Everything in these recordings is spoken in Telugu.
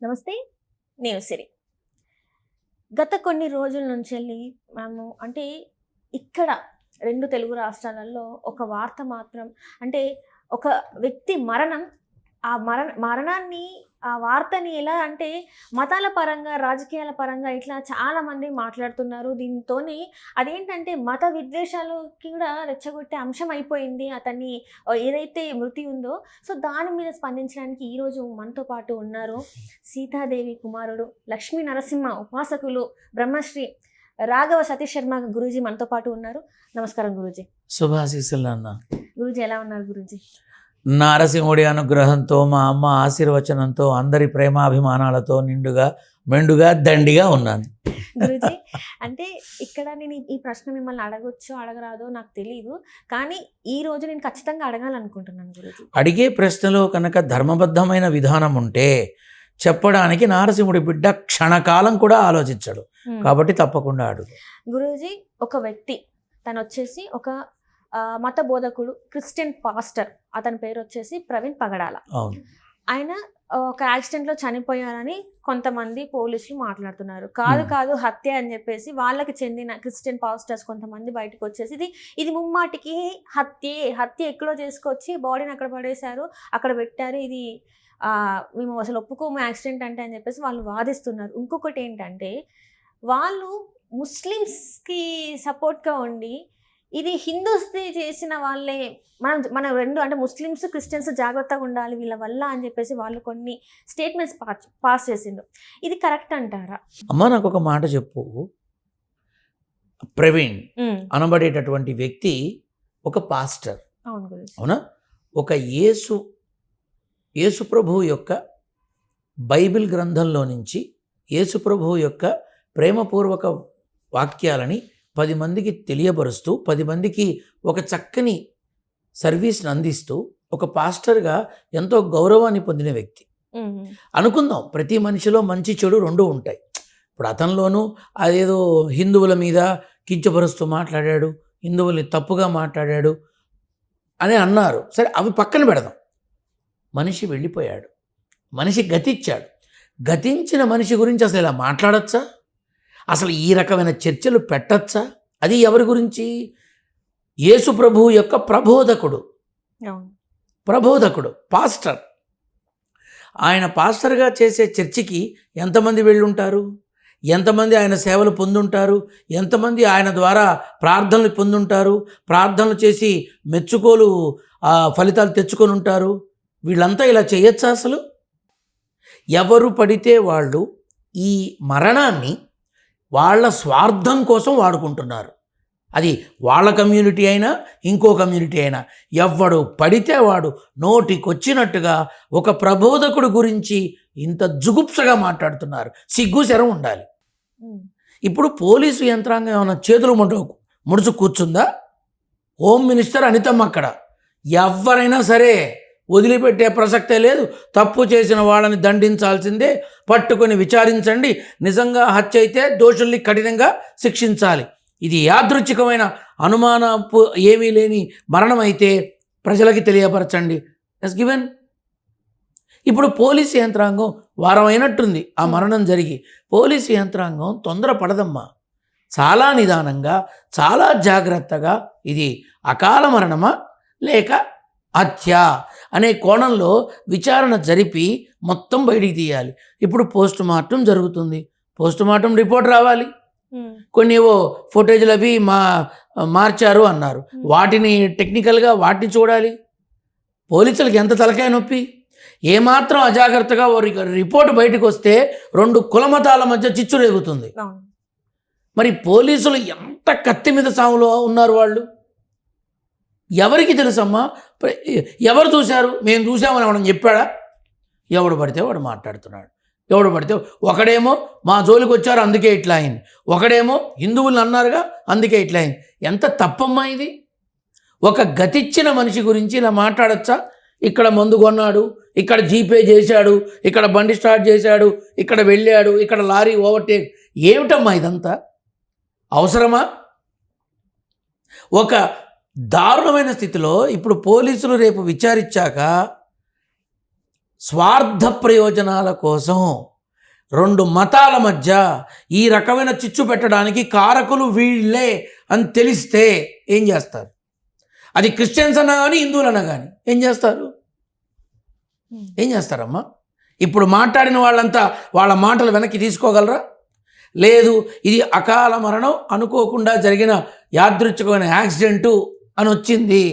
నమస్తే. నేను సిరి. గత కొన్ని రోజుల నుంచెల్లి మనము అంటే ఇక్కడ 2 తెలుగు రాష్ట్రాలలో ఒక వార్త మాత్రం అంటే ఒక వ్యక్తి మరణం. ఆ మరణాన్ని ఆ వార్తని ఎలా అంటే మతాల పరంగా, రాజకీయాల పరంగా ఇట్లా చాలామంది మాట్లాడుతున్నారు. దీంతోని అదేంటంటే మత విద్వేషాలకి కూడా రెచ్చగొట్టే అంశం అయిపోయింది అతన్ని ఏదైతే మృతి ఉందో. సో దాని మీద స్పందించడానికి ఈరోజు మనతో పాటు ఉన్నారు సీతాదేవి కుమారుడు, లక్ష్మీ నరసింహ ఉపాసకులు, బ్రహ్మశ్రీ రాఘవ సతీష్ శర్మ గురూజీ మనతో పాటు ఉన్నారు. నమస్కారం గురూజీ. శుభాశీస్సులు అన్న. గురూజీ ఎలా ఉన్నారు గురూజీ? నారసింహుడి అనుగ్రహంతో, మా అమ్మ ఆశీర్వచనంతో, అందరి ప్రేమాభిమానాలతో నిండుగా మెండుగా దండిగా ఉన్నాను గురూజీ. అంటే ఇక్కడ నేను ఈ ప్రశ్న మిమ్మల్ని అడగొచ్చో అడగరాదో నాకు తెలియదు, కానీ ఈ రోజు నేను ఖచ్చితంగా అడగాలనుకుంటున్నాను గురూజీ. అడిగే ప్రశ్నలో కనుక ధర్మబద్ధమైన విధానం ఉంటే చెప్పడానికి నారసింహుడి బిడ్డ క్షణకాలం కూడా ఆలోచించడు. కాబట్టి తప్పకుండా అడుగు. గురూజీ, ఒక వ్యక్తి తను వచ్చేసి ఒక మత బోధకుడు, క్రిస్టియన్ పాస్టర్. అతని పేరు వచ్చేసి ప్రవీణ్ పగడాల. అవును. ఆయన ఒక యాక్సిడెంట్లో చనిపోయారని కొంతమంది పోలీసులు మాట్లాడుతున్నారు. కాదు హత్య అని చెప్పేసి వాళ్ళకి చెందిన క్రిస్టియన్ పాస్టర్స్ కొంతమంది బయటకు వచ్చేసి ఇది ముమ్మాటికి హత్య ఎక్కడో చేసుకొచ్చి బాడీని అక్కడ పడేశారు, అక్కడ పెట్టారు, ఇది మేము అసలు ఒప్పుకోము యాక్సిడెంట్ అంటే అని చెప్పేసి వాళ్ళు వాదిస్తున్నారు. ఇంకొకటి ఏంటంటే వాళ్ళు ముస్లిమ్స్కి సపోర్ట్గా ఉండి ఇది హిందూస్ది చేసిన వాళ్ళే, మన రెండు అంటే ముస్లిమ్స్ క్రిస్టియన్స్ జాగ్రత్తగా ఉండాలి వీళ్ళ వల్ల అని చెప్పేసి వాళ్ళు కొన్ని స్టేట్మెంట్స్ పాస్ చేసిండు. ఇది కరెక్ట్ అంటారా? అమ్మ నాకు ఒక మాట చెప్పు. ప్రవీణ్ అనబడేటటువంటి వ్యక్తి ఒక పాస్టర్. అవును గురించి. అవునా? ఒక యేసు ప్రభువు యొక్క బైబిల్ గ్రంథంలో నుంచి యేసు ప్రభువు యొక్క ప్రేమపూర్వక వాక్యాలని 10 మందికి తెలియపరుస్తూ 10 మందికి ఒక చక్కని సర్వీస్ని అందిస్తూ ఒక పాస్టర్గా ఎంతో గౌరవాన్ని పొందిన వ్యక్తి. అనుకుందాం, ప్రతి మనిషిలో మంచి చెడు 2 ఉంటాయి. ఇప్పుడు అతనిలోనూ అదేదో హిందువుల మీద కించపరుస్తూ మాట్లాడాడు, హిందువుల్ని తప్పుగా మాట్లాడాడు అని అన్నారు. సరే, అవి పక్కన పెడదాం. మనిషి వెళ్ళిపోయాడు, మనిషి గతించాడు. గతించిన మనిషి గురించి అసలు ఇలా మాట్లాడచ్చా? అసలు ఈ రకమైన చర్చలు పెట్టచ్చా? అది ఎవరి గురించి? యేసు ప్రభువు యొక్క ప్రబోధకుడు పాస్టర్. ఆయన పాస్టర్గా చేసే చర్చికి ఎంతమంది వెళ్ళుంటారు? ఎంతమంది ఆయన సేవలు పొందుంటారు? ఎంతమంది ఆయన ద్వారా ప్రార్థనలు పొందుంటారు? ప్రార్థనలు చేసి మెచ్చుకోలు ఫలితాలు తెచ్చుకొని ఉంటారు? వీళ్ళంతా ఇలా చేయొచ్చా? అసలు ఎవరు పడితే వాళ్ళు ఈ మరణాన్ని వాళ్ళ స్వార్థం కోసం వాడుకుంటున్నారు. అది వాళ్ళ కమ్యూనిటీ అయినా ఇంకో కమ్యూనిటీ అయినా ఎవడు పడితే వాడు నోటికొచ్చినట్టుగా ఒక ప్రబోధకుడు గురించి ఇంత జుగుప్సగా మాట్లాడుతున్నారు. సిగ్గు శరం ఉండాలి. ఇప్పుడు పోలీసు యంత్రాంగం ఏమైనా చేతులు ముడుచు కూర్చుందా? హోమ్ మినిస్టర్ అనితమ్మ అక్కడ. ఎవరైనా సరే వదిలిపెట్టే ప్రసక్తే లేదు. తప్పు చేసిన వాళ్ళని దండించాల్సిందే, పట్టుకొని విచారించండి. నిజంగా హత్య అయితే దోషుల్ని కఠినంగా శిక్షించాలి. ఇది యాదృచ్ఛికమైన అనుమానపు ఏమీ లేని మరణం అయితే ప్రజలకి తెలియపరచండి. Yes given. ఇప్పుడు పోలీసు యంత్రాంగం వారం అయినట్టుంది ఆ మరణం జరిగి. పోలీసు యంత్రాంగం తొందరపడదమ్మా. చాలా నిదానంగా, చాలా జాగ్రత్తగా ఇది అకాల మరణమా లేక హత్య అనే కోణంలో విచారణ జరిపి మొత్తం బయటికి తీయాలి. ఇప్పుడు పోస్ట్ మార్టం జరుగుతుంది. పోస్ట్ మార్టం రిపోర్ట్ రావాలి. కొన్ని ఏవో ఫుటేజ్లు అవి మార్చారు అన్నారు. వాటిని టెక్నికల్గా వాటిని చూడాలి. పోలీసులకి ఎంత తలకాయ నొప్పి. ఏమాత్రం అజాగ్రత్తగా రిపోర్ట్ బయటకు వస్తే 2 కులమతాల మధ్య చిచ్చు రేగుతుంది. మరి పోలీసులు ఎంత కత్తి మీద సాములో ఉన్నారు వాళ్ళు. ఎవరికి తెలుసమ్మా? ఎవరు చూశారు? మేము చూసామని మనం చెప్పాడా? ఎవడు పడితే వాడు మాట్లాడుతున్నాడు. ఎవడు పడితే ఒకడేమో మా జోలికి వచ్చారు అందుకే ఇట్లా అయింది, ఒకడేమో హిందువులను అన్నారుగా అందుకే ఇట్లా అయింది. ఎంత తప్పమ్మా ఇది. ఒక గతిచ్చిన మనిషి గురించి ఇలా మాట్లాడచ్చా? ఇక్కడ మందు కొన్నాడు, ఇక్కడ జీపే చేశాడు, ఇక్కడ బండి స్టార్ట్ చేశాడు, ఇక్కడ వెళ్ళాడు, ఇక్కడ లారీ ఓవర్టేక్. ఏమిటమ్మా ఇదంతా? అవసరమా? ఒక దారుణమైన స్థితిలో ఇప్పుడు పోలీసులు రేపు విచారించాక స్వార్థ ప్రయోజనాల కోసం రెండు మతాల మధ్య ఈ రకమైన చిచ్చు పెట్టడానికి కారకులు వీళ్ళే అని తెలిస్తే ఏం చేస్తారు? అది క్రిస్టియన్స్ అన్నా కానీ హిందువులన్నా కానీ ఏం చేస్తారు? ఏం చేస్తారమ్మా? ఇప్పుడు మాట్లాడిన వాళ్ళంతా వాళ్ళ మాటలు వెనక్కి తీసుకోగలరా? లేదు, ఇది అకాల మరణం, అనుకోకుండా జరిగిన యాదృచ్ఛికమైన యాక్సిడెంటు అని వచ్చింది,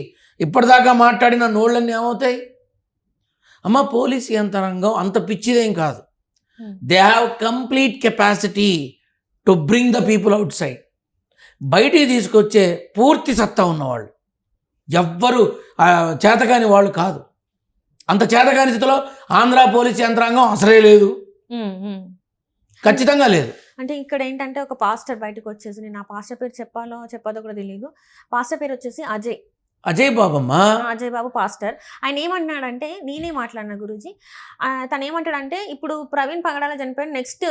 ఇప్పటిదాకా మాట్లాడిన నోళ్ళన్నీ ఏమవుతాయి? అమ్మ, పోలీస్ యంత్రాంగం అంత పిచ్చిదేం కాదు. They have complete capacity to bring the people out side. బయటికి తీసుకొచ్చే పూర్తి సత్తా ఉన్నవాళ్ళు, ఎవ్వరు చేతకాని వాళ్ళు కాదు. అంత చేతకాని స్థితిలో ఆంధ్ర పోలీస్ యంత్రాంగం అసలే లేదు, ఖచ్చితంగా లేదు. అంటే ఇక్కడ ఏంటంటే ఒక పాస్టర్ బయటకు వచ్చేసి, నేను ఆ పాస్టర్ పేరు చెప్పాలో చెప్పదో కూడా తెలియదు, పాస్టర్ పేరు వచ్చేసి అజయ్ బాబమ్మ, అజయ్ బాబు పాస్టర్. ఆయన ఏమంటున్నాడంటే, నేనే మాట్లాడిన గురూజీ, తను ఏమంటాడంటే, ఇప్పుడు ప్రవీణ్ పగడాల చనిపోయిన నెక్స్ట్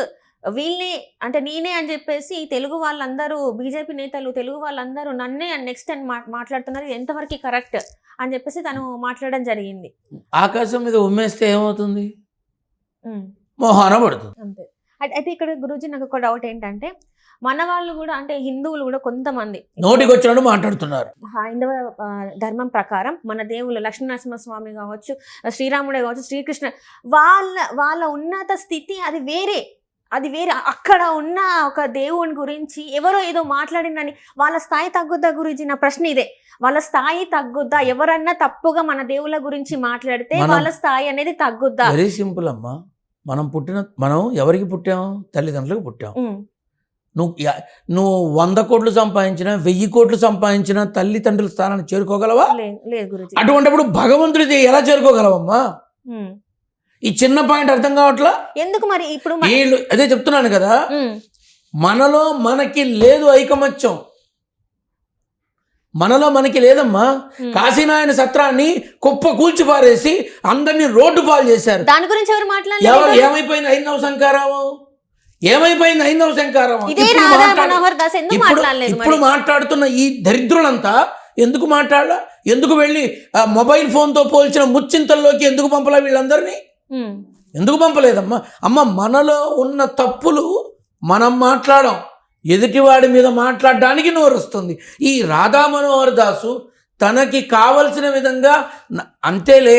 వీళ్ళని అంటే నేనే అని చెప్పేసి తెలుగు వాళ్ళందరూ, బీజేపీ నేతలు తెలుగు వాళ్ళందరూ నన్నే నెక్స్ట్ అని మాట్లాడుతున్నారు, ఎంతవరకు కరెక్ట్ అని చెప్పేసి తను మాట్లాడడం జరిగింది. ఆకాశం మీద ఉమ్మేస్తే ఏమవుతుంది? మోహాన పడుతుంది అంతే. అయితే ఇక్కడ గురూజీ నాకు ఒక డౌట్ ఏంటంటే, మన వాళ్ళు కూడా అంటే హిందువులు కూడా కొంతమంది నోటికి వచ్చినట్టు మాట్లాడుతున్నారు. హైందవ ధర్మం ప్రకారం మన దేవుళ్ళు లక్ష్మీనరసింహస్వామి కావచ్చు, శ్రీరాముడే కావచ్చు, శ్రీకృష్ణ, వాళ్ళ ఉన్నత స్థితి అది వేరే. అక్కడ ఉన్న ఒక దేవుని గురించి ఎవరో ఏదో మాట్లాడిందని వాళ్ళ స్థాయి తగ్గుద్దా గురించి? నా ప్రశ్న ఇదే, వాళ్ళ స్థాయి తగ్గుద్దా? ఎవరన్నా తప్పుగా మన దేవుళ్ళ గురించి మాట్లాడితే వాళ్ళ స్థాయి అనేది తగ్గుద్దా? వెరీ సింపుల్ అమ్మా. మనం ఎవరికి పుట్టాం? తల్లిదండ్రులకు పుట్టాం. నువ్వు 100 కోట్లు సంపాదించినా 1000 కోట్లు సంపాదించినా తల్లిదండ్రుల స్థానాన్ని చేరుకోగలవా? లేదు గురుజీ. అటువంటిప్పుడు భగవంతుడిది ఎలా చేరుకోగలవమ్మా? ఈ చిన్న పాయింట్ అర్థం కావట్లా ఎందుకు మరి? ఇప్పుడు అదే చెప్తున్నాను కదా, మనలో మనకి లేదు ఐకమత్యం, మనలో మనకి లేదమ్మా. కాశీనాయన సత్రాన్ని కుప్ప కూల్చిపారేసి అందరినీ రోడ్డు పాలు చేశారు. దాని గురించి ఎవరు మాట్లాడలేదు? ఏమైపోయింది హైందవ శంకారావం? ఏమైపోయింది హైందవ శంకారావం? ఇప్పుడు మాట్లాడుతున్న ఈ దరిద్రులంతా ఎందుకు మాట్లాడాల? ఎందుకు వెళ్ళి మొబైల్ ఫోన్తో పోల్చిన ముచ్చింతల్లోకి ఎందుకు పంపలా? వీళ్ళందరినీ ఎందుకు పంపలేదమ్మా? అమ్మ, మనలో ఉన్న తప్పులు మనం మాట్లాడం, ఎదుటివాడి మీద మాట్లాడడానికి నోరు వస్తుంది. ఈ రాధా మనోహర్ దాసు తనకి కావలసిన విధంగా అంతేలే,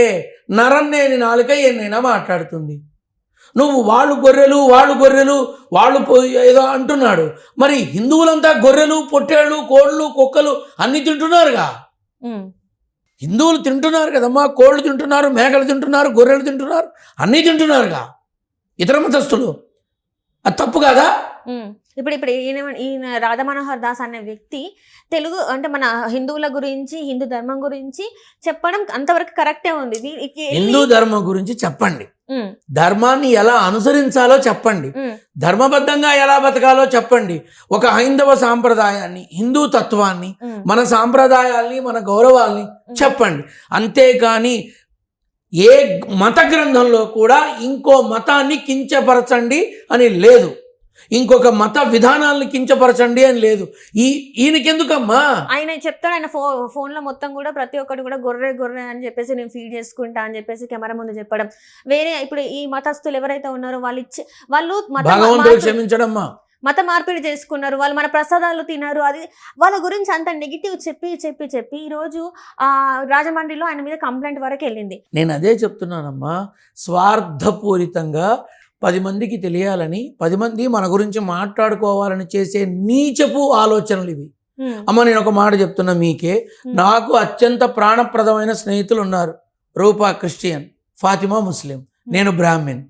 నరన్నేని నాలుక ఎన్నైనా మాట్లాడుతుంది. నువ్వు వాళ్ళు గొర్రెలు వాళ్ళు ఏదో అంటున్నాడు. మరి హిందువులంతా గొర్రెలు, పొట్టేళ్ళు, కోళ్ళు, కుక్కలు అన్నీ తింటున్నారుగా. హిందువులు తింటున్నారు కదమ్మా, కోళ్ళు తింటున్నారు, మేకలు తింటున్నారు, గొర్రెలు తింటున్నారు, అన్నీ తింటున్నారుగా ఇతర మతస్థులు. అది తప్పు కాదా? ఇప్పుడు ఈయన రాధా మనోహర్ దాస్ అనే వ్యక్తి తెలుగు అంటే మన హిందువుల గురించి, హిందూ ధర్మం గురించి చెప్పడం అంతవరకు కరెక్టే ఉంది. హిందూ ధర్మం గురించి చెప్పండి, ధర్మాన్ని ఎలా అనుసరించాలో చెప్పండి, ధర్మబద్ధంగా ఎలా బతకాలో చెప్పండి. ఒక హైందవ సాంప్రదాయాన్ని, హిందూ తత్వాన్ని, మన సాంప్రదాయాల్ని, మన గౌరవాల్ని చెప్పండి. అంతేకాని ఏ మత గ్రంథంలో కూడా ఇంకో మతాన్ని కించపరచండి అని లేదు, ఇంకొక మత విధానాలను కించపరచండి అని లేదు. ఈయనకెందుకమ్మా? ఆయన చెప్తాడు, ఆయన ఫోన్లో మొత్తం కూడా ప్రతి ఒక్కటి కూడా గొర్రె అని చెప్పేసి నేను ఫీడ్ చేసుకుంటా అని చెప్పేసి కెమెరా ముందు చెప్పడం. వేరే ఇప్పుడు ఈ మతస్థులు ఎవరైతే ఉన్నారో వాళ్ళు భగవంతుడు క్షమించడమ్మా, మత మార్పిడి చేసుకున్నారు, వాళ్ళు మన ప్రసాదాలు తిన్నారు, అది వాళ్ళ గురించి అంత నెగిటివ్ చెప్పి ఈరోజు రాజమండ్రిలో ఆయన మీద కంప్లైంట్ వరకు వెళ్ళింది. నేను అదే చెప్తున్నానమ్మా, స్వార్థపూరితంగా 10 మందికి తెలియాలని, 10 మంది మన గురించి మాట్లాడుకోవాలని చేసే నీచపు ఆలోచనలు ఇవి. అమ్మ, నేను ఒక మాట చెప్తున్నా మీకే, నాకు అత్యంత ప్రాణప్రదమైన స్నేహితులు ఉన్నారు. రూపా క్రిస్టియన్, ఫాతిమా ముస్లిం, నేను బ్రాహ్మిన్.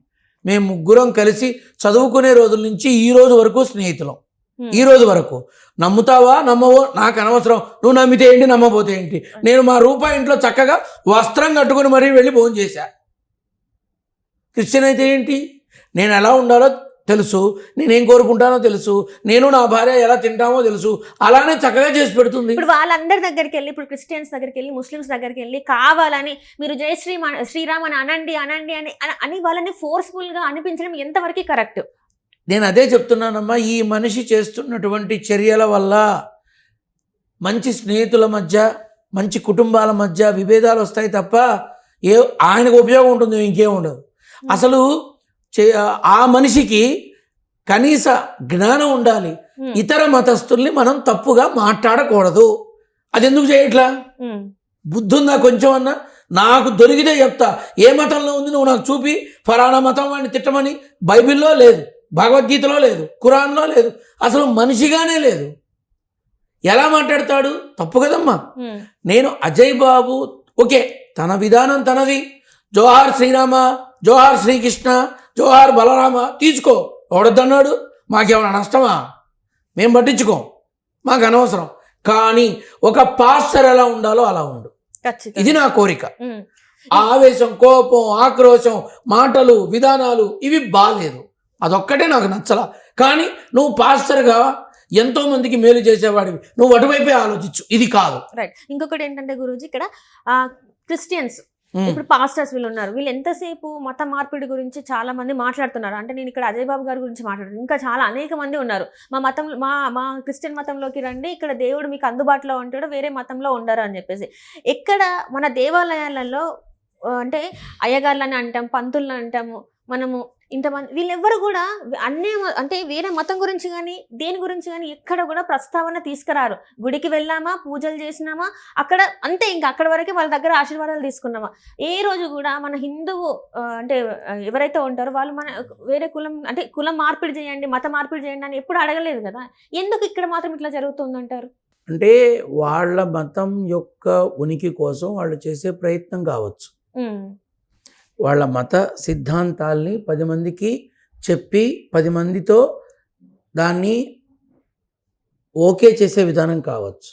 మేము ముగ్గురం కలిసి చదువుకునే రోజుల నుంచి ఈ రోజు వరకు స్నేహితులం. ఈ రోజు వరకు నమ్ముతావా నమ్మవో నాకు అనవసరం, నువ్వు నమ్మితే ఏంటి, నమ్మబోతే ఏంటి. నేను మా రూపా ఇంట్లో చక్కగా వస్త్రం కట్టుకుని మరీ వెళ్ళి భోజనం చేశా. క్రిస్టియన్ అయితే ఏంటి, నేను ఎలా ఉండాలో తెలుసు, నేనేం కోరుకుంటానో తెలుసు, నేను నా భార్య ఎలా తింటామో తెలుసు, అలానే చక్కగా చేసి పెడుతుంది. ఇప్పుడు వాళ్ళందరి దగ్గరికి వెళ్ళి, ఇప్పుడు క్రిస్టియన్స్ దగ్గరికి వెళ్ళి, ముస్లిమ్స్ దగ్గరికి వెళ్ళి కావాలని మీరు జై శ్రీరామ్ అని అనండి అని వాళ్ళని ఫోర్స్ఫుల్గా అనిపించడం ఎంతవరకు కరెక్ట్? నేను అదే చెప్తున్నానమ్మా, ఈ మనిషి చేస్తున్నటువంటి చర్యల వల్ల మంచి స్నేహితుల మధ్య, మంచి కుటుంబాల మధ్య విభేదాలు వస్తాయి తప్ప ఆయనకు ఉపయోగం ఉంటుంది, ఇంకేం ఉండదు. అసలు ఆ మనిషికి కనీస జ్ఞానం ఉండాలి. ఇతర మతస్థుల్ని మనం తప్పుగా మాట్లాడకూడదు. అది ఎందుకు చేయట్లా? బుద్ధి ఉందా కొంచెం అన్నా? నాకు దొరికితే చెప్తా. ఏ మతంలో ఉంది నువ్వు నాకు చూపి. ఫలానా మతం వాడిని తిట్టమని బైబిల్లో లేదు, భగవద్గీతలో లేదు, ఖురాన్లో లేదు, అసలు మనిషిగానే లేదు. ఎలా మాట్లాడతాడు? తప్పు కదమ్మా. నేను అజయ్ బాబు ఓకే, తన విధానం తనది. జోహార్ శ్రీరామ, జోహార్ శ్రీకృష్ణ, జోహార్ బలరామ తీసుకో, ఎవడొద్దన్నాడు? మాకేమైనా నష్టమా? మేము పట్టించుకోం, మాకు అనవసరం. కానీ ఒక పాస్టర్ ఎలా ఉండాలో అలా ఉండు, ఇది నా కోరిక. ఆవేశం, కోపం, ఆక్రోశం, మాటలు, విధానాలు ఇవి బాలేదు. అదొక్కటే నాకు నచ్చలా. కానీ నువ్వు పాస్టర్గా ఎంతో మందికి మేలు చేసేవాడివి, నువ్వు అటువైపే ఆలోచించు, ఇది కాదు. రైట్. ఇంకొకటి ఏంటంటే గురూజీ, ఇక్కడ క్రిస్టియన్స్ ఇప్పుడు పాస్టర్స్ వీళ్ళు ఉన్నారు, వీళ్ళు ఎంతసేపు మత మార్పిడి గురించి చాలా మంది మాట్లాడుతున్నారు. అంటే నేను ఇక్కడ అజయ్ బాబు గారి గురించి మాట్లాడుతున్నాను, ఇంకా చాలా అనేక మంది ఉన్నారు. మా మతం మా క్రిస్టియన్ మతంలోకి రండి, ఇక్కడ దేవుడు మీకు అందుబాటులో ఉంటాడు, వేరే మతంలో ఉండరు అని చెప్పేసి. ఎక్కడ మన దేవాలయాలలో అంటే అయ్యగారులని అంటాం, పంతులను అంటాము మనము, ఇంతమంది వీళ్ళెవ్వరు కూడా అన్నీ అంటే వేరే మతం గురించి కానీ దేని గురించి కానీ ఎక్కడ కూడా ప్రస్తావన తీసుకురారు. గుడికి వెళ్ళామా, పూజలు చేసినామా, అక్కడ అంతే, ఇంకా అక్కడ వరకే వాళ్ళ దగ్గర ఆశీర్వాదాలు తీసుకున్నామా. ఏ రోజు కూడా మన హిందువు అంటే ఎవరైతే ఉంటారో వాళ్ళు మన వేరే కులం అంటే కులం మార్పిడి చేయండి, మత మార్పిడి చేయండి అని ఎప్పుడు అడగలేదు కదా. ఎందుకు ఇక్కడ మాత్రం ఇట్లా జరుగుతుందంటారు? అంటే వాళ్ళ మతం యొక్క ఉనికి కోసం వాళ్ళు చేసే ప్రయత్నం కావచ్చు. వాళ్ళ మత సిద్ధాంతాల్ని 10 మందికి చెప్పి 10 మందితో దాన్ని ఓకే చేసే విధానం కావచ్చు.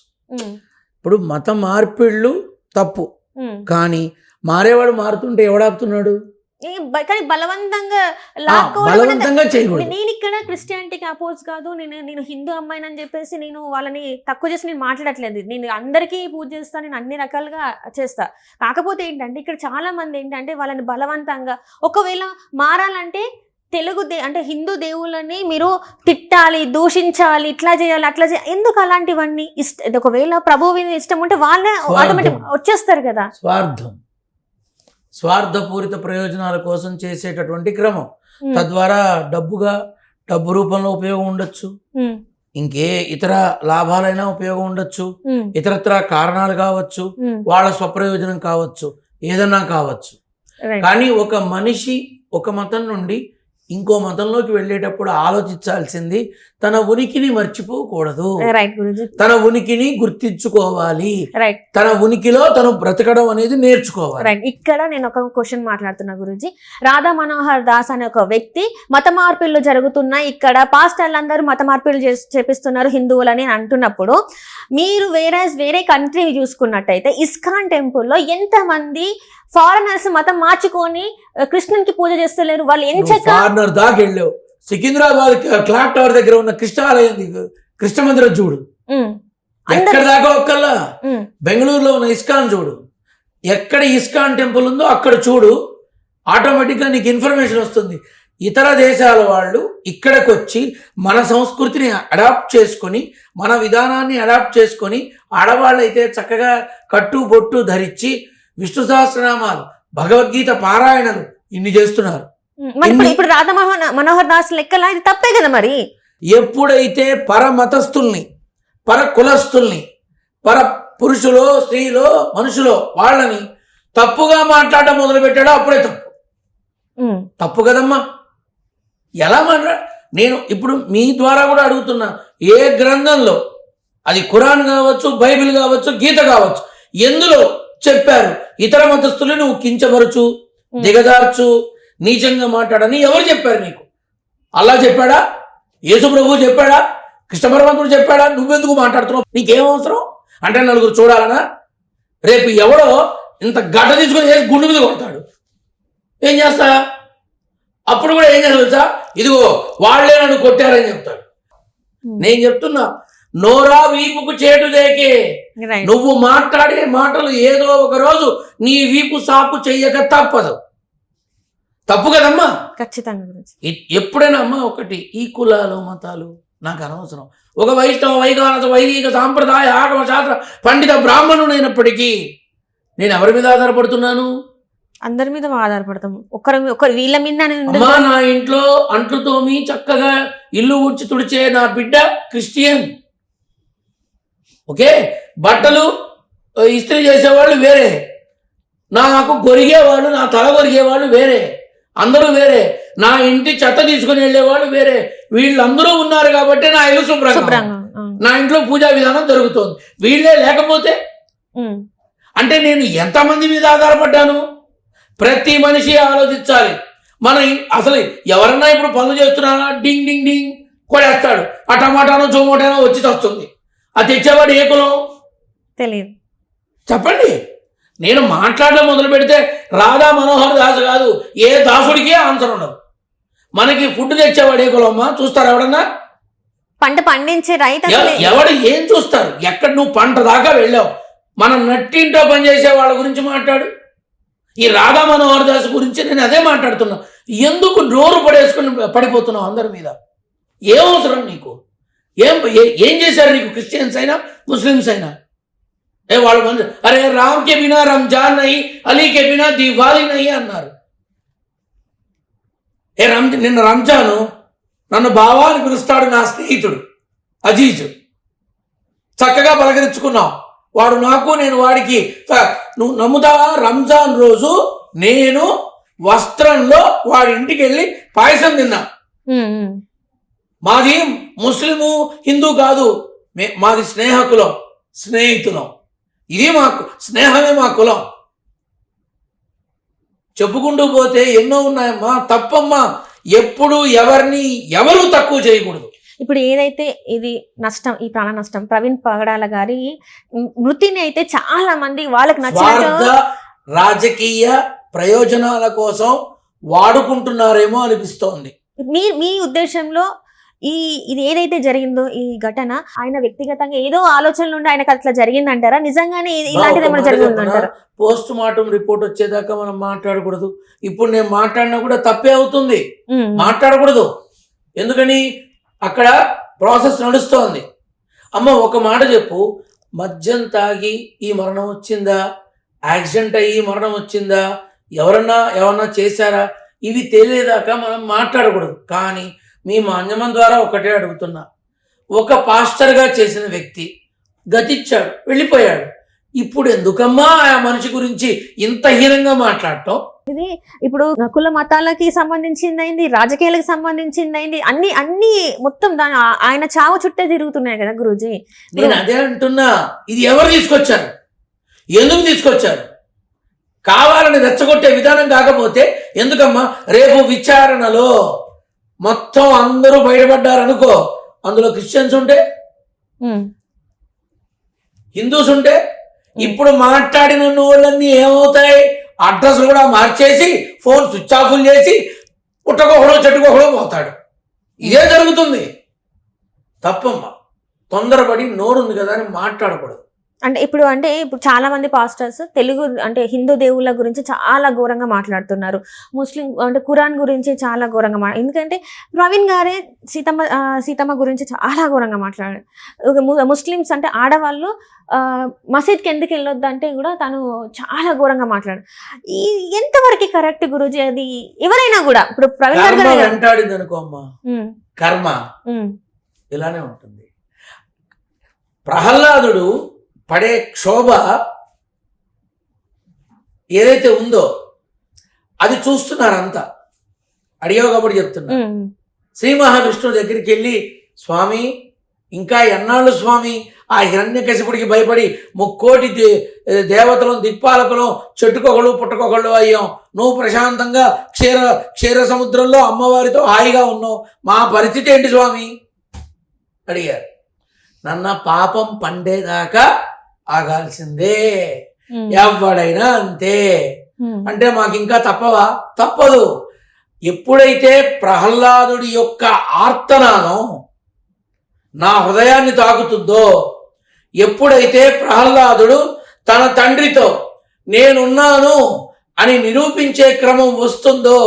ఇప్పుడు మత మార్పిళ్ళు తప్పు, కానీ మారేవాడు మారుతుంటే ఎవడాపుతున్నాడు? కానీ బలవంతంగా చేయకూడదు. నేను ఇక్కడ క్రిస్టియానిటీకి అపోజ్ కాదు, నేను హిందూ అమ్మాయిని అని చెప్పేసి నేను వాళ్ళని తక్కువ చేసి నేను మాట్లాడట్లేదు. నేను అందరికీ పూజ చేస్తాను, నేను అన్ని రకాలుగా చేస్తా. కాకపోతే ఏంటంటే ఇక్కడ చాలా మంది ఏంటంటే వాళ్ళని బలవంతంగా, ఒకవేళ మారాలంటే అంటే హిందూ దేవుళ్ళని మీరు తిట్టాలి, దూషించాలి, ఇట్లా చేయాలి, అట్లా చేయాలి. ఎందుకు అలాంటివన్నీ? ఒకవేళ ప్రభువు ఇష్టం ఉంటే వాళ్ళే ఆటోమేటిక్ వచ్చేస్తారు కదా. స్వార్థపూరిత ప్రయోజనాల కోసం చేసేటటువంటి క్రమం. తద్వారా డబ్బు రూపంలో ఉపయోగం ఉండొచ్చు, ఇంకే ఇతర లాభాలైనా ఉపయోగం ఉండొచ్చు, ఇతరత్ర కారణాలు కావచ్చు, వాళ్ళ స్వప్రయోజనం కావచ్చు, ఏదన్నా కావచ్చు. కానీ ఒక మనిషి ఒక మతం నుండి ఇంకో మతంలోకి వెళ్ళేటప్పుడు ఆలోచించాల్సింది తన ఉనికిని మర్చిపోకూడదు, తన ఉనికిని గుర్తించుకోవాలి, తన ఉనికిలో తను బ్రతకడం అనేది నేర్చుకోవాలి. ఇక్కడ నేను ఒక క్వశ్చన్ మాట్లాడుతున్నా గురూజీ. రాధా మనోహర్ దాస్ అనే ఒక వ్యక్తి మత మార్పిళ్ళు జరుగుతున్నాయి, ఇక్కడ పాస్టర్లందరూ మత మార్పిళ్ళు చేపిస్తున్నారు హిందువులని అంటున్నప్పుడు, మీరు వేరే కంట్రీ చూసుకున్నట్టయితే ఇస్కాన్ టెంపుల్లో ఎంతమంది ఫారినర్స్ మతం మార్చుకొని కృష్ణునికి పూజ చేస్తలేరు. వాళ్ళు ఫారినర్ దాకా వెళ్ళావు. సికింద్రాబాద్ క్లాక్ టవర్ దగ్గర ఉన్న కృష్ణ మందిరం చూడు, ఎక్కడ దాకా ఒక్కల్లా. బెంగళూరులో ఉన్న ఇస్కాన్ చూడు, ఎక్కడ ఇస్కాన్ టెంపుల్ ఉందో అక్కడ చూడు, ఆటోమేటిక్గా నీకు ఇన్ఫర్మేషన్ వస్తుంది. ఇతర దేశాల వాళ్ళు ఇక్కడికి వచ్చి మన సంస్కృతిని అడాప్ట్ చేసుకొని, మన విధానాన్ని అడాప్ట్ చేసుకొని, ఆడవాళ్ళైతే చక్కగా కట్టు బొట్టు ధరించి విష్ణు సహస్రనామాలు, భగవద్గీత పారాయణలు ఇన్ని చేస్తున్నారు. ఇప్పుడు రాధా మనోహర్ దాస్ లెక్కలా ఇది తప్పే కదా. మరి ఎప్పుడైతే పరమతస్థుల్ని, పర కులస్తుల్ని, పర పురుషులో స్త్రీలో మనుషులో వాళ్ళని తప్పుగా మాట్లాడటం మొదలుపెట్టాడో అప్పుడే తప్పు కదమ్మా. ఎలా నేను ఇప్పుడు మీ ద్వారా కూడా అడుగుతున్నా, ఏ గ్రంథంలో, అది ఖురాన్ కావచ్చు, బైబిల్ కావచ్చు, గీత కావచ్చు, ఎందులో చెప్పారు ఇతర మతస్థులు నువ్వు కించపరచు, దిగజార్చు, నీచంగా మాట్లాడని ఎవరు చెప్పారు నీకు? అల్లా చెప్పాడా? యేసు ప్రభువు చెప్పాడా? కృష్ణ పరమాత్ముడు చెప్పాడా? నువ్వెందుకు మాట్లాడుతున్నావు? నీకేం అవసరం? అంటే నలుగురు చూడాలనా? రేపు ఎవడో ఇంత గడ్డ తీసుకొని గుండు మీద కొడతాడు, ఏం చేస్తా? అప్పుడు కూడా ఏం చేస్తా? ఇదిగో వాళ్ళే నన్ను కొట్టారని చెప్తాడు. నేను చెప్తున్నా, నోరా వీపుకు చేటు దేకే. నువ్వు మాట్లాడే మాటలు ఏదో ఒక రోజు నీ వీపు సాపు చెయ్యక తప్పదు. తప్పు కదమ్మా. ఖచ్చితంగా. ఎప్పుడైనా అమ్మా ఒకటి, ఈ కులాలు మతాలు నాకు అనవసరం. ఒక వైష్ణవ, వైఖానస, వైదిక, సాంప్రదాయ, ఆగమ శాస్త్ర పండిత బ్రాహ్మణుడైనప్పటికీ నేను ఎవరి మీద ఆధారపడుతున్నాను? అందరి మీద ఆధారపడతాం, ఒకరు వీళ్ళ మీద అమ్మా నా ఇంట్లో అంట్లు తోమి చక్కగా ఇల్లు ఊడ్చి తుడిచే నా బిడ్డ క్రిస్టియన్, ఓకే, బట్టలు ఇస్త్రీ చేసేవాళ్ళు వేరే, నాకు గొరిగేవాళ్ళు, నా తల గొరిగేవాళ్ళు వేరే, అందరూ వేరే, నా ఇంటి చెత్త తీసుకుని వెళ్ళేవాళ్ళు వేరే, వీళ్ళందరూ ఉన్నారు కాబట్టి నా ఇల్లు శుభ్రంగా, నా ఇంట్లో పూజా విధానం జరుగుతోంది. వీళ్ళే లేకపోతే అంటే నేను ఎంతమంది మీద ఆధారపడ్డాను? ప్రతి మనిషి ఆలోచించాలి. అసలు ఎవరన్నా ఇప్పుడు పనులు చేస్తున్నారా, డింగ్ డింగ్ డింగ్ కొడేస్తాడు, ఆ టమాటానో జోమోటానో వచ్చి వస్తుంది, అది తెచ్చేవాడు ఏ కులం తెలియదు. చెప్పండి. నేను మాట్లాడడం మొదలు పెడితే రాధా మనోహర్ దాస్ కాదు, ఏ దాసుడికి ఆన్సర్ ఉండదు. మనకి ఫుడ్ తెచ్చేవాడు ఏ కులం అమ్మా? చూస్తారు ఎవడన్నా? పంట పండించే రైతు ఎవడు ఏం చూస్తారు? ఎక్కడ నువ్వు పంట దాకా వెళ్ళావు, మనం నట్టింటో పనిచేసే వాళ్ళ గురించి మాట్లాడు. ఈ రాధా మనోహర్ దాస్ గురించి నేను అదే మాట్లాడుతున్నా. ఎందుకు నోరు పడిపోతున్నావు అందరి మీద? ఏం అవసరం నీకు? ఏం చేశారు నీకు? క్రిస్టియన్స్ అయినా ముస్లిమ్స్ అయినా వాళ్ళు మంది అరే రామ్ కే బినా రంజాన్ నహీ, అలీ కే బినా దివాళీ నహీ అన్నారు. నిన్న రంజాను, నన్ను బావా అని పిలుస్తాడు నా స్నేహితుడు అజీజ్, చక్కగా పలకరించుకున్నాం. వాడు నాకు, నేను వాడికి. నువ్వు నమ్ముతావా? రంజాన్ రోజు నేను వస్త్రంలో వాడి ఇంటికి వెళ్ళి పాయసం తిన్నా. మాది ముస్లిము హిందూ కాదు, మాది స్నేహకులం, స్నేహితులం. ఇది మాకు స్నేహమే మా కులం. చెప్పుకుంటూ పోతే ఎన్నో ఉన్నాయమ్మా. తప్పమ్మా, ఎప్పుడు ఎవరు తక్కువ చేయకూడదు. ఇప్పుడు ఏదైతే ఇది నష్టం, ఈ ప్రాణ నష్టం, ప్రవీణ్ పగడాల గారి మృతిని అయితే చాలా మంది వాళ్ళకి నచ్చిన రాజకీయ ప్రయోజనాల కోసం వాడుకుంటున్నారేమో అనిపిస్తోంది. మీ ఉద్దేశంలో ఇది ఏదైతే జరిగిందో ఈ ఘటన ఆయన వ్యక్తిగతంగా ఏదో ఆలోచనలు ఉండి ఆయనకు అట్లా జరిగిందంటారా? నిజంగానే ఇలాంటిది ఏమైనా జరిగిందంటారా? పోస్ట్ మార్టం రిపోర్ట్ వచ్చేదాకా మనం మాట్లాడకూడదు. ఇప్పుడు నేను మాట్లాడినా కూడా తప్పే అవుతుంది, మాట్లాడకూడదు. ఎందుకని? అక్కడ ప్రాసెస్ నడుస్తోంది. అమ్మ ఒక మాట చెప్పు, మద్యం తాగి ఈ మరణం వచ్చిందా, యాక్సిడెంట్ అయ్యి మరణం వచ్చిందా, ఎవరన్నా చేశారా, ఇవి తెలియదాకా మనం మాట్లాడకూడదు. కానీ మీ మాధ్యమం ద్వారా ఒకటే అడుగుతున్నా, ఒక పాస్టర్గా చేసిన వ్యక్తి గతిచ్చాడు, వెళ్ళిపోయాడు. ఇప్పుడు ఎందుకమ్మా ఆ మనిషి గురించి ఇంత హీనంగా మాట్లాడటం? ఇది ఇప్పుడు కుల మతాలకి సంబంధించిందైంది, రాజకీయాలకు సంబంధించిందైంది, అన్ని మొత్తం ఆయన చావు చుట్టే తిరుగుతున్నాయి కదా గురూజీ. నేను అదే అంటున్నా, ఇది ఎవరు తీసుకొచ్చారు, ఎందుకు తీసుకొచ్చారు? కావాలని రెచ్చగొట్టే విధానం కాకపోతే ఎందుకమ్మా? రేపు విచారణలో మొత్తం అందరూ బయటపడ్డారనుకో, అందులో క్రిస్టియన్స్ ఉంటే, హిందూస్ ఉంటే, ఇప్పుడు మాట్లాడిన వాళ్ళన్నీ ఏమవుతాయి? అడ్రస్ కూడా మార్చేసి ఫోన్ స్విచ్ ఆఫ్ చేసి పుట్టకొకడో చెట్టుకొకడో పోతాడు. ఇదే జరుగుతుంది. తప్పమ్మా, తొందరపడి నోరుంది కదా అని మాట్లాడకూడదు. ఇప్పుడు చాలా మంది పాస్టర్స్ తెలుగు హిందూ దేవుళ్ళ గురించి చాలా ఘోరంగా మాట్లాడుతున్నారు, ముస్లిం ఖురాన్ గురించి చాలా ఘోరంగా ఎందుకంటే ప్రవీణ్ గారే సీతమ్మ గురించి చాలా ఘోరంగా మాట్లాడారు. ముస్లిమ్స్ ఆడవాళ్ళు మసీద్కి ఎందుకు వెళ్ళొద్దు అంటే కూడా తను చాలా ఘోరంగా మాట్లాడు. ఎంతవరకు కరెక్ట్ గురూజీ? అది ఎవరైనా కూడా ఇప్పుడు ప్రవీణ్ గారు వెంటాడింది అనుకో అమ్మా, కర్మ ఇలానే ఉంటుంది. ప్రహ్లాదుడు పడే క్షోభ ఏదైతే ఉందో అది చూస్తున్నారంతా. అడిగావు కాబట్టి చెప్తున్నా. శ్రీ మహావిష్ణువు దగ్గరికి వెళ్ళి, స్వామి ఇంకా ఎన్నాళ్ళు స్వామి ఆ హిరణ్యకశిపుడికి భయపడి 3,000,000 దేవతలను దిక్పాలకులు చెట్టుకొకళ్ళు పుట్టకొకళ్ళు అయ్యాం, నువ్వు ప్రశాంతంగా క్షీర సముద్రంలో అమ్మవారితో హాయిగా ఉన్నావు, మా పరిస్థితి ఏంటి స్వామి అడిగారు. నన్న పాపం పండేదాకా ఆగాల్సిందే, ఎవడైనా అంతే. అంటే మాకు ఇంకా తప్పవా? తప్పదు. ఎప్పుడైతే ప్రహ్లాదుడి యొక్క ఆర్తనాదం నా హృదయాన్ని తాకుతుందో, ఎప్పుడైతే ప్రహ్లాదుడు తన తండ్రితో నేనున్నాను అని నిరూపించే క్రమం వస్తుందో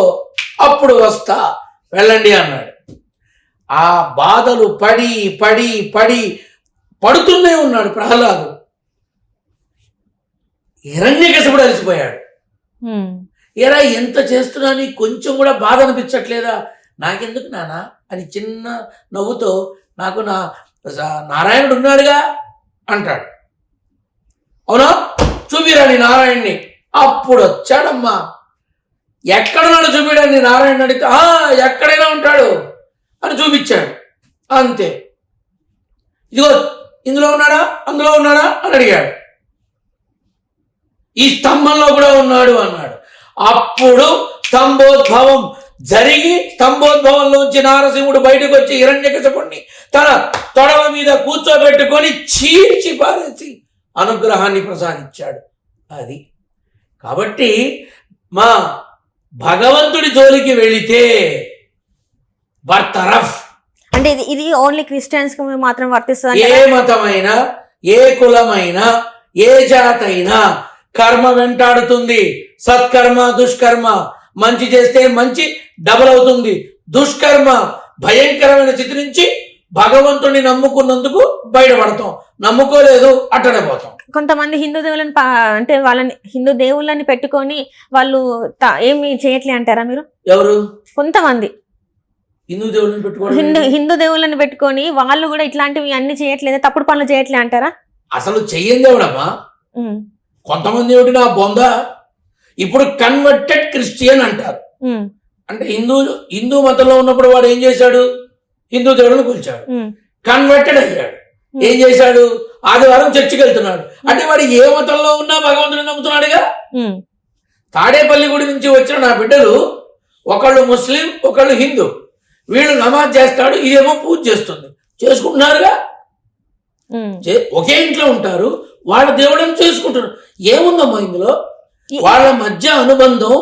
అప్పుడు వస్తా, వెళ్ళండి అన్నాడు. ఆ బాధలు పడి పడి పడి పడుతూనే ఉన్నాడు ప్రహ్లాదుడు. హిరణ్యకశిపుడు అలసిపోయాడు. ఎరా ఎంత చేస్తున్నా నీకు కొంచెం కూడా బాధ అనిపించట్లేదా? నాకెందుకు నాన్న అని చిన్న నవ్వుతో నాకు నారాయణుడు ఉన్నాడుగా అంటాడు. అవునా, చూపిరా నీ నారాయణ్ణి. అప్పుడు వచ్చాడమ్మా. ఎక్కడున్నాడు చూపిడాన్ని నారాయణ అడిగితే ఎక్కడైనా ఉంటాడు అని చూపించాడు. అంతే. ఇదిగో ఇందులో ఉన్నాడా అందులో ఉన్నాడా అని అడిగాడు. ఈ స్తంభంలో కూడా ఉన్నాడు అన్నాడు. అప్పుడు స్తంభోద్భవం జరిగి స్తంభోద్భవంలోంచి నారసింహుడు బయటకు వచ్చి హిరణ్యకశిపుణ్ణి తన తొడల మీద కూర్చోబెట్టుకొని చీల్చి పారేసి అనుగ్రహాన్ని ప్రసాదించాడు. అది కాబట్టి మా భగవంతుడి జోలికి వెళితే బర్తరఫ్. అంటే ఇది ఓన్లీ క్రిస్టియన్స్ కి మాత్రం వర్తిస్తుంది. ఏ మతమైనా, ఏ కులమైనా, ఏ జాతైనా కర్మ వెంటాడుతుంది. సత్కర్మ దుష్కర్మ. మంచి చేస్తే మంచి డబల్ అవుతుంది. దుష్కర్మ భయంకరమైన స్థితి నుంచి భగవంతుడిని నమ్ముకున్నందుకు బయటపడతాం, నమ్ముకోలేదు అట్టనే పోతాం. కొంతమంది హిందూ దేవుళ్ళని అంటే వాళ్ళని హిందూ దేవుళ్ళని పెట్టుకొని వాళ్ళు ఏమి చేయట్లే అంటారా మీరు? ఎవరు? కొంతమంది హిందూ దేవుళ్ళని పెట్టుకోవడం, హిందూ దేవుళ్ళని పెట్టుకొని వాళ్ళు కూడా ఇట్లాంటివి అన్ని చేయట్లేదు, తప్పుడు పనులు చేయట్లే అంటారా? అసలు చెయ్యండి ఎవడమ్మా. కొంతమంది ఏమిటి నా బొంద. ఇప్పుడు కన్వర్టెడ్ క్రిస్టియన్ అంటారు. అంటే హిందూ మతంలో ఉన్నప్పుడు వాడు ఏం చేశాడు? హిందూ దేవుడిని కూల్చాడు. కన్వర్టెడ్ అయ్యాడు. ఏం చేశాడు? ఆదివారం చర్చికి వెళ్తున్నాడు. అంటే వాడు ఏ మతంలో ఉన్నా భగవంతుని నమ్ముతున్నాడుగా. తాడేపల్లి గుడి నుంచి వచ్చిన నా బిడ్డలు ఒకళ్ళు ముస్లిం ఒకళ్ళు హిందూ. వీళ్ళు నమాజ్ చేస్తాడు, ఇదేమో పూజ చేస్తుంది, చేసుకుంటున్నారుగా. ఒకే ఇంట్లో ఉంటారు, వాళ్ళ దేవుడిని చేసుకుంటున్నారు. ఏముందమ్మా ఇందులో? వాళ్ళ మధ్య అనుబంధం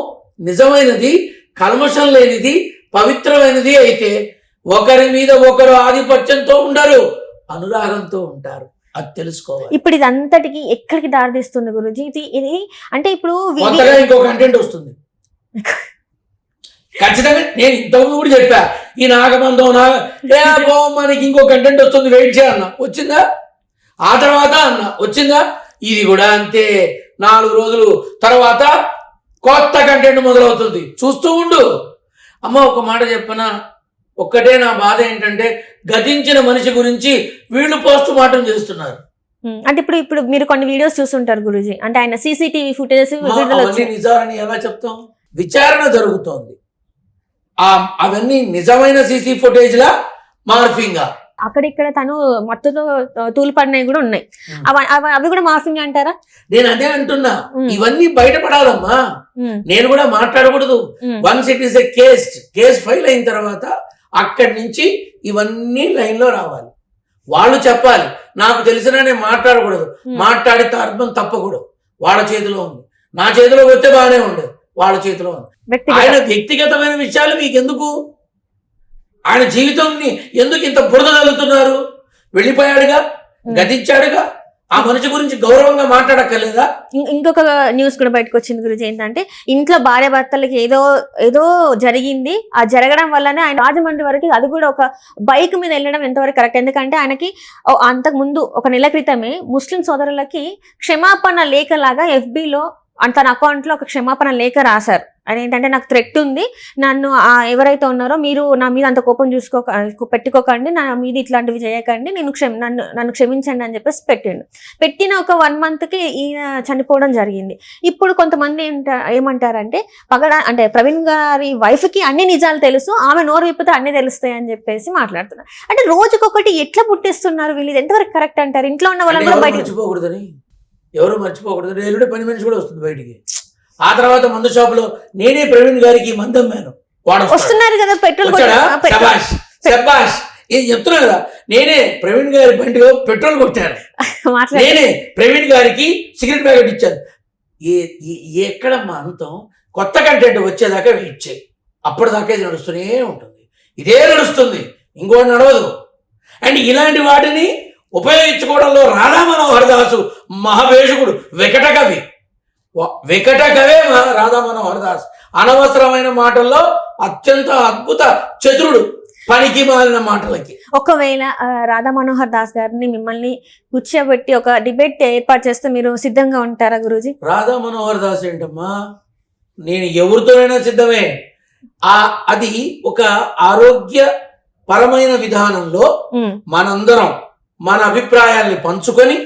నిజమైనది, కల్మషం లేనిది, పవిత్రమైనది అయితే ఒకరి మీద ఒకరు ఆధిపత్యంతో ఉండరు, అనురాగంతో ఉంటారు. అది తెలుసుకోవాలి. ఇప్పుడు ఇది అంతటికి ఎక్కడికి దారితీస్తుంది గురుజీ? ఇది అంటే ఇప్పుడు ఇంకో కంటెంట్ వస్తుంది ఖచ్చితంగా. నేను ఇంతకుముందు కూడా చెప్పా, ఈ నాగబంధం మనకి ఇంకో కంటెంట్ వస్తుంది, వెయిట్ చేయన్న. వచ్చిందా? ఆ తర్వాత అన్న వచ్చిందా? ఇది కూడా అంతే. 4 రోజులు తర్వాత కొత్త కంటెంట్ మొదలవుతుంది, చూస్తూ ఉండు. అమ్మ ఒక మాట చెప్పనా, ఒక్కటే నా బాధ ఏంటంటే గతించిన మనిషి గురించి వీళ్ళు పోస్ట్ మార్టం చేస్తున్నారు. అంటే ఇప్పుడు మీరు కొన్ని వీడియోస్ చూస్తుంటారు గురూజీ, అంటే ఆయన సీసీటీవీ ఫుటేజెస్ నిజాలని ఎలా చెప్తాం? విచారణ జరుగుతోంది, అవన్నీ నిజమైన సీసీ ఫుటేజ్లా మార్ఫింగ్. అక్కడిక్కడ తను మత్తుతో తూలుపడినవి కూడా ఉన్నాయి. అవి కూడా మార్ఫింగ్ అంటారా? నేను అదే అంటున్నా, ఇవన్నీ బయటపడాలమ్మా. నేను కూడా మాట్లాడకూడదు. Once it is a case file అయిన తర్వాత అక్కడి నుంచి ఇవన్నీ లైన్ లో రావాలి. వాళ్ళు చెప్పాలి. నాకు తెలిసినా నేను మాట్లాడకూడదు, మాట్లాడితే అర్థం తప్పకూడదు. వాళ్ళ చేతిలో ఉంది. నా చేతిలో వస్తే బాగానే ఉండదు, వాళ్ళ చేతిలో ఉంది. ఆయన వ్యక్తిగతమైన విషయాలు మీకెందుకు? ఆయన జీవితాన్ని ఎందుకు ఇంత బురద చల్లుతున్నారు? వెళ్ళిపోయాడుగా, గతించాడుగా. ఆ మనిషి గురించి గౌరవంగా మాట్లాడక్కర్లేదా? ఇంకొక న్యూస్ కూడా బయటకు వచ్చింది గురించి, ఏంటంటే ఇంట్లో భార్య భర్తలకి ఏదో జరిగింది. ఆ జరగడం వల్లనే ఆయన రాజమండ్రి వరకు, అది కూడా ఒక బైక్ మీద వెళ్ళడం ఎంతవరకు కరెక్ట్? ఎందుకంటే ఆయనకి అంతకు ముందు 1 నెల క్రితమే ముస్లిం సోదరులకి క్షమాపణ లేఖ లాగా FBలో తన అకౌంట్లో ఒక క్షమాపణ లేఖ రాశారు. అదేంటంటే నాకు థ్రెట్ ఉంది, నన్ను ఎవరైతే ఉన్నారో మీరు నా మీద అంత కోపం పెట్టుకోకండి, నా మీద ఇట్లాంటివి చేయకండి, నన్ను క్షమించండి అని చెప్పేసి పెట్టిన ఒక 1 monthకి ఈయన చనిపోవడం జరిగింది. ఇప్పుడు కొంతమంది ఏమంటారంటే అంటే ప్రవీణ్ గారి వైఫ్కి అన్ని నిజాలు తెలుసు, ఆమె నోరు విప్పితే అన్ని తెలుస్తాయి అని చెప్పేసి మాట్లాడుతున్నారు. అంటే రోజుకొకటి ఎట్లా పుట్టిస్తున్నారు వీళ్ళు? ఇది ఎంతవరకు కరెక్ట్ అంటారు? ఇంట్లో ఉన్న వాళ్ళని కూడా బయట ఎవరు మర్చిపోకూడదు. ఎల్లుడే పని మనిషి కూడా వస్తుంది బయటికి. ఆ తర్వాత మందు షాపులో నేనే ప్రవీణ్ గారికి మందు అమ్మాను, వాడు వస్తున్నారు కదా, పెట్రోల్ శబాష్ ఏం చెప్తున్నా కదా, నేనే ప్రవీణ్ గారి బండిలో పెట్రోల్ కొట్టాను, నేనే ప్రవీణ్ గారికి సిగరెట్ ప్యాకెట్ ఇచ్చాను. ఎక్కడమ్మా అంతం? కొత్త కంటెంట్ వచ్చేదాకా వెయిట్ చేయి, అప్పటిదాకా ఇది నడుస్తూనే ఉంటుంది. ఇదే నడుస్తుంది, ఇంకోటి నడవదు. అండ్ ఇలాంటి వాటిని ఉపయోగించుకోవడంలో రాధా మనోహర్ దాసు మహావేషకుడు, వికటకవి రాధా మనోహర్ దాస్. అనవసరమైన మాటల్లో అత్యంత అద్భుత చతురుడు, పనికి మాలిన మాటలకి. ఒకవేళ రాధా మనోహర్ దాస్ గారిని మిమ్మల్ని కూర్చోబెట్టి ఒక డిబేట్ ఏర్పాటు చేస్తే మీరు సిద్ధంగా ఉంటారా గురూజీ? రాధా మనోహర్ దాస్ ఏంటమ్మా, నేను ఎవరితోనైనా సిద్ధమే. అది ఒక ఆరోగ్యపరమైన విధానంలో మనందరం మన అభిప్రాయాల్ని పంచుకొని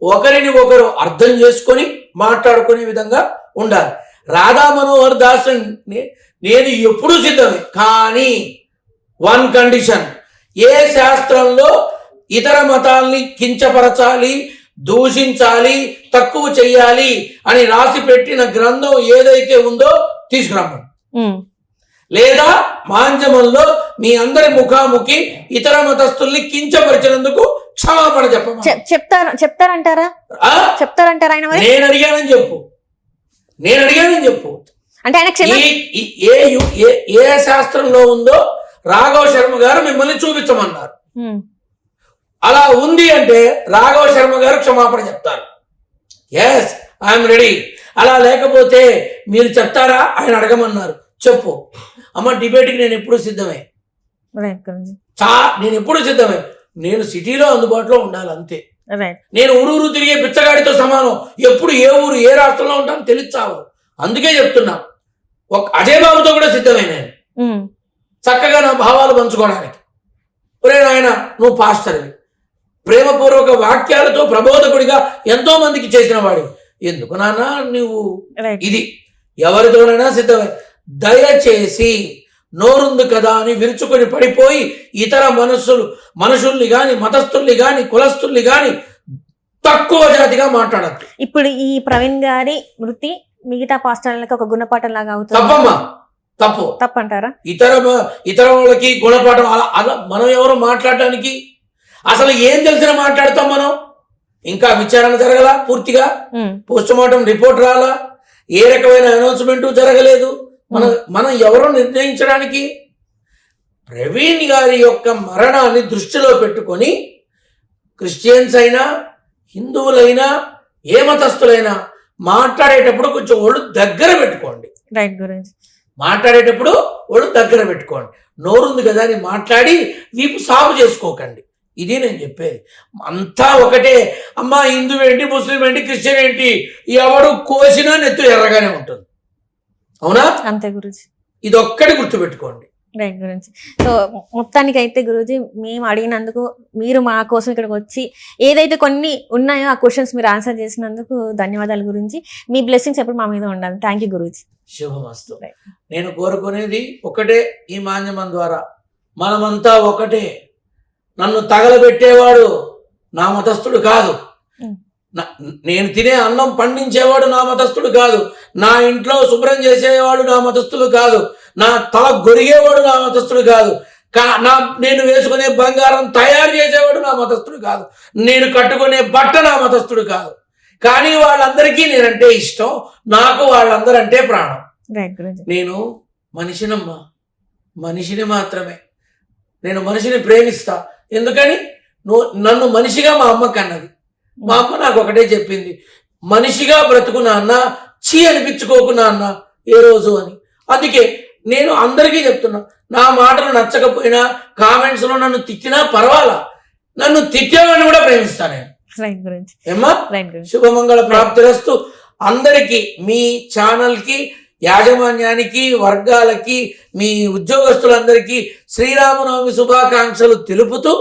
ఒకరిని ఒకరు అర్థం చేసుకొని మాట్లాడుకునే విధంగా ఉండాలి. రాధా మనోహర్ దాస్ నేను ఎప్పుడూ సిద్ధమే, కానీ వన్ కండిషన్, ఏ శాస్త్రంలో ఇతర మతాల్ని కించపరచాలి, దూషించాలి, తక్కువ చెయ్యాలి అని రాసి పెట్టిన గ్రంథం ఏదైతే ఉందో తీసుకురమ్మను. లేదా మాంజమంలో మీ అందరి ముఖాముఖి ఇతర మతస్థుల్ని కించపరిచినందుకు క్షమాపణ చెప్తారంటారా? ఆయన నేను అడిగానని చెప్పు అంటే ఆయన ఏ శాస్త్రంలో ఉందో రాఘవ శర్మ గారు మిమ్మల్ని చూపించమన్నారు. అలా ఉంది అంటే రాఘవ శర్మ గారు క్షమాపణ చెప్తారు. Yes, I'm ready. అలా లేకపోతే మీరు చెప్తారా? ఆయన అడగమన్నారు, చెప్పు. అమ్మ, డిబేట్కి నేను ఎప్పుడు సిద్ధమే. నేను ఎప్పుడు సిద్ధమే. నేను సిటీలో అందుబాటులో ఉండాలి, అంతే. నేను ఊరు తిరిగే బిచ్చగాడితో సమానం. ఎప్పుడు ఏ ఊరు ఏ రాష్ట్రంలో ఉంటాను తెలుస్తావు. అందుకే చెప్తున్నా, ఒక అజయ్ బాబుతో కూడా సిద్ధమే నేను, చక్కగా నా భావాలు పంచుకోవడానికి. ఒరే నాయన, నువ్వు పాస్టర్వి, ప్రేమపూర్వక వాక్యాలతో ప్రబోధకుడిగా ఎంతో మందికి చేసిన వాడివి, ఎందుకు నాన్న నువ్వు ఇది? ఎవరితోనైనా సిద్ధమే. దయచేసి నోరుంది కదా అని విరుచుకొని పడిపోయి ఇతర మనుషుల్ని గాని, మతస్థుల్ని గాని, కులస్తుల్ని గాని తక్కువ జాతిగా మాట్లాడద్దు. ఇప్పుడు ఈ ప్రవీణ్ గారి వృత్తి మిగతా పాస్టర్లకు ఒక గుణపాఠం లాగా అవుతుంది. తప్పమ్మా, తప్పంటారా? ఇతర వాళ్ళకి గుణపాఠం అలా మనం ఎవరు మాట్లాడటానికి? అసలు ఏం తెలిసిన మాట్లాడతాం మనం? ఇంకా విచారణ జరగలా, పూర్తిగా పోస్ట్ మార్టం రిపోర్ట్ రాలా, ఏ రకమైన అనౌన్స్మెంట్ జరగలేదు. మనం ఎవరో నిర్ణయించడానికి? ప్రవీణ్ గారి యొక్క మరణాన్ని దృష్టిలో పెట్టుకొని క్రిస్టియన్స్ అయినా, హిందువులైనా, ఏ మతస్థులైనా మాట్లాడేటప్పుడు కొంచెం ఒళ్ళు దగ్గర పెట్టుకోండి. మాట్లాడేటప్పుడు ఒళ్ళు దగ్గర పెట్టుకోండి. నోరుంది కదా అని మాట్లాడి వీపు సాగు చేసుకోకండి. ఇది నేను చెప్పేది. అంతా ఒకటే. అమ్మా, హిందూ ఏంటి, ముస్లిం ఏంటి, క్రిస్టియన్ ఏంటి, ఎవడు కోసినా నెత్తు ఎర్రగానే ఉంటుంది. అవునా? అంతే గురూజీ. ఇది ఒక్కటి గుర్తుపెట్టుకోండి. రైట్ గురించి. సో మొత్తానికి అయితే గురూజీ, మేము అడిగినందుకు మీరు మా కోసం ఇక్కడికి వచ్చి ఏదైతే కొన్ని ఉన్నాయో ఆ క్వశ్చన్స్ మీరు ఆన్సర్ చేసినందుకు ధన్యవాదాలు గురించి. మీ బ్లెస్సింగ్స్ ఎప్పుడు మా మీద ఉండాలి. Thank you Guruji. శుభమస్తు. నేను కోరుకునేది ఒకటే, ఈ మాధ్యమం ద్వారా మనమంతా ఒకటే. నన్ను తగలబెట్టేవాడు నా మతస్థుడు కాదు, నేను తినే అన్నం పండించేవాడు నా మతస్థుడు కాదు, నా ఇంట్లో శుభ్రం చేసేవాడు నా మతస్థుడు కాదు, నా తల గొరిగేవాడు నా మతస్థుడు కాదు, నేను వేసుకునే బంగారం తయారు చేసేవాడు నా మతస్థుడు కాదు, నేను కట్టుకునే బట్ట నా మతస్థుడు కాదు. కానీ వాళ్ళందరికీ నేనంటే ఇష్టం, నాకు వాళ్ళందరంటే ప్రాణం. నేను మనిషినమ్మా, మనిషిని మాత్రమే. నేను మనిషిని ప్రేమిస్తా. ఎందుకని? నన్ను మనిషిగా మా అమ్మ కన్నది. మా అమ్మ నాకు ఒకటే చెప్పింది, మనిషిగా బ్రతుకు నాన్న, చీ అనిపించుకోకు నాన్న ఏ రోజు అని. అందుకే నేను అందరికీ చెప్తున్నా, నా మాటలు నచ్చకపోయినా, కామెంట్స్లో నన్ను తిట్టినా పర్వాలా, నన్ను తిట్టేవాడిని కూడా ప్రేమిస్తాను నేను. ఏమ్మా, శుభమంగళ ప్రాప్తిరస్తు. అందరికీ, మీ ఛానల్కి, యాజమాన్యానికి, వర్గాలకి, మీ ఉద్యోగస్తులందరికీ శ్రీరామనవమి శుభాకాంక్షలు తెలుపుతూ,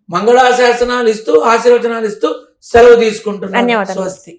మంగళాశాసనాలు ఇస్తూ, ఆశీర్వచనాలు ఇస్తూ సెలవు తీసుకుంటున్నాను. ధన్యవాదాలు. స్వస్తి.